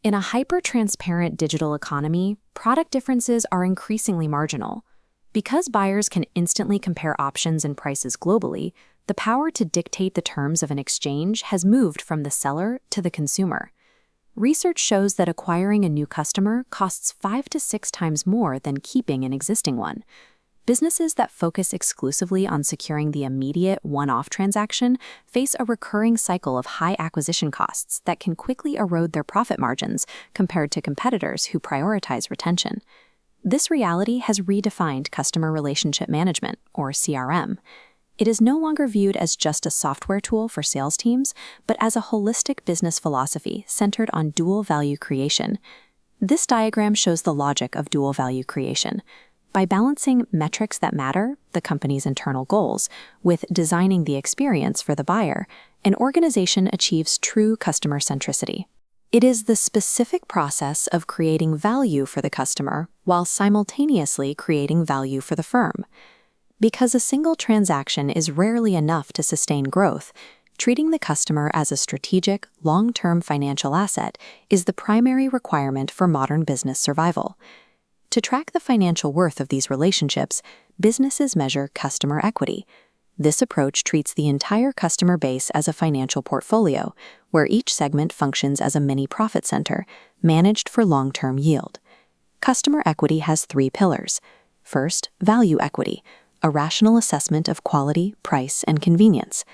In a hyper-transparent digital economy, product differences are increasingly marginal. Because buyers can instantly compare options and prices globally, the power to dictate the terms of an exchange has moved from the seller to the consumer. Research shows that acquiring a new customer costs 5 to 6 times more than keeping an existing one. Businesses that focus exclusively on securing the immediate one-off transaction face a recurring cycle of high acquisition costs that can quickly erode their profit margins compared to competitors who prioritize retention. This reality has redefined customer relationship management, or CRM. It is no longer viewed as just a software tool for sales teams, but as a holistic business philosophy centered on dual value creation. This diagram shows the logic of dual value creation. By balancing metrics that matter, the company's internal goals, with designing the experience for the buyer, an organization achieves true customer centricity. It is the specific process of creating value for the customer while simultaneously creating value for the firm. Because a single transaction is rarely enough to sustain growth, treating the customer as a strategic, long-term financial asset is the primary requirement for modern business survival. To track the financial worth of these relationships, businesses measure customer equity. This approach treats the entire customer base as a financial portfolio, where each segment functions as a mini profit center, managed for long-term yield. Customer equity has 3 pillars. First, value equity, a rational assessment of quality, price, and convenience.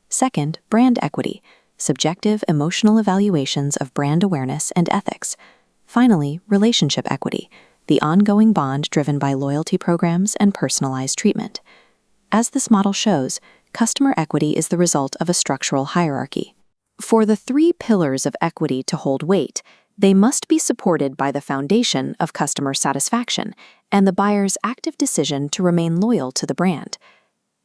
Second, brand equity, subjective emotional evaluations of brand awareness and ethics. Finally, relationship equity, the ongoing bond driven by loyalty programs and personalized treatment. As this model shows, customer equity is the result of a structural hierarchy. For the 3 pillars of equity to hold weight, they must be supported by the foundation of customer satisfaction and the buyer's active decision to remain loyal to the brand.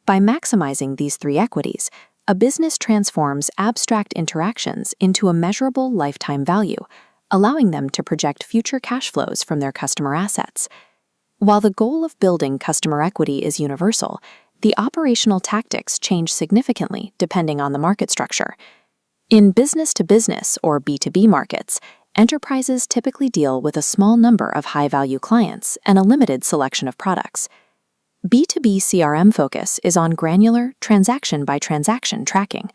By maximizing these 3 equities, a business transforms abstract interactions into a measurable lifetime value, allowing them to project future cash flows from their customer assets. While the goal of building customer equity is universal, the operational tactics change significantly depending on the market structure. In business-to-business or B2B markets, enterprises typically deal with a small number of high-value clients and a limited selection of products. B2B CRM focus is on granular, transaction-by-transaction tracking.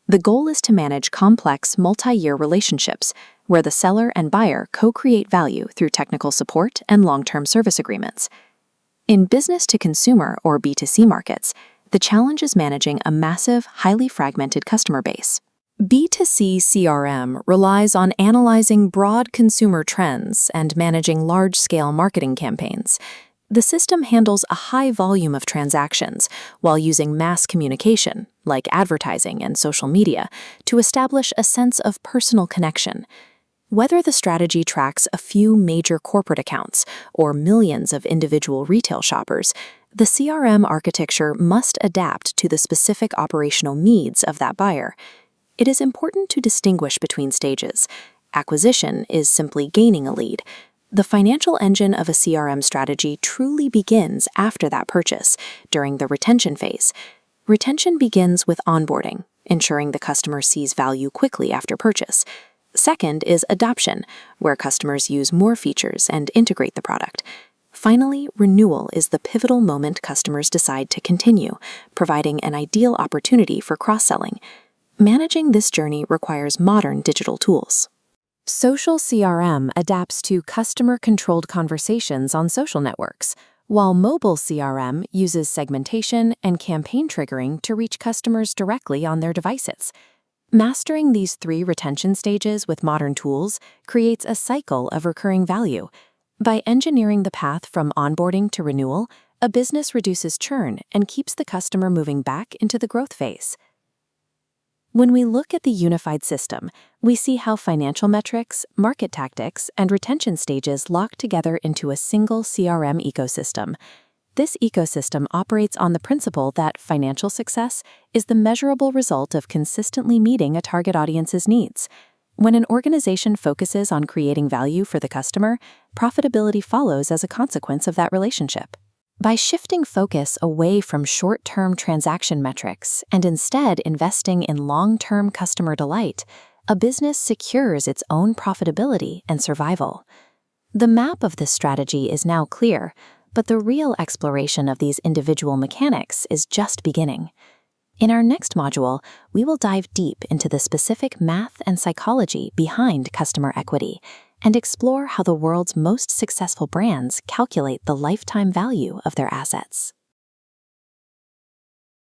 The goal is to manage complex, multi-year relationships where the seller and buyer co-create value through technical support and long-term service agreements. In business-to-consumer or B2C markets, the challenge is managing a massive, highly fragmented customer base. B2C CRM relies on analyzing broad consumer trends and managing large-scale marketing campaigns. The system handles a high volume of transactions while using mass communication, like advertising and social media, to establish a sense of personal connection. Whether the strategy tracks a few major corporate accounts or millions of individual retail shoppers, the CRM architecture must adapt to the specific operational needs of that buyer. It is important to distinguish between stages. Acquisition is simply gaining a lead. The financial engine of a CRM strategy truly begins after that purchase, during the retention phase. Retention begins with onboarding, ensuring the customer sees value quickly after purchase. Second is adoption, where customers use more features and integrate the product. Finally, renewal is the pivotal moment customers decide to continue, providing an ideal opportunity for cross-selling. Managing this journey requires modern digital tools. Social CRM adapts to customer-controlled conversations on social networks, while mobile CRM uses segmentation and campaign triggering to reach customers directly on their devices. Mastering these 3 retention stages with modern tools creates a cycle of recurring value. By engineering the path from onboarding to renewal, a business reduces churn and keeps the customer moving back into the growth phase. When we look at the unified system, we see how financial metrics, market tactics, and retention stages lock together into a single CRM ecosystem. This ecosystem operates on the principle that financial success is the measurable result of consistently meeting a target audience's needs. When an organization focuses on creating value for the customer, profitability follows as a consequence of that relationship. By shifting focus away from short-term transaction metrics and instead investing in long-term customer delight, a business secures its own profitability and survival. The map of this strategy is now clear, but the real exploration of these individual mechanics is just beginning. In our next module, we will dive deep into the specific math and psychology behind customer equity and explore how the world's most successful brands calculate the lifetime value of their assets.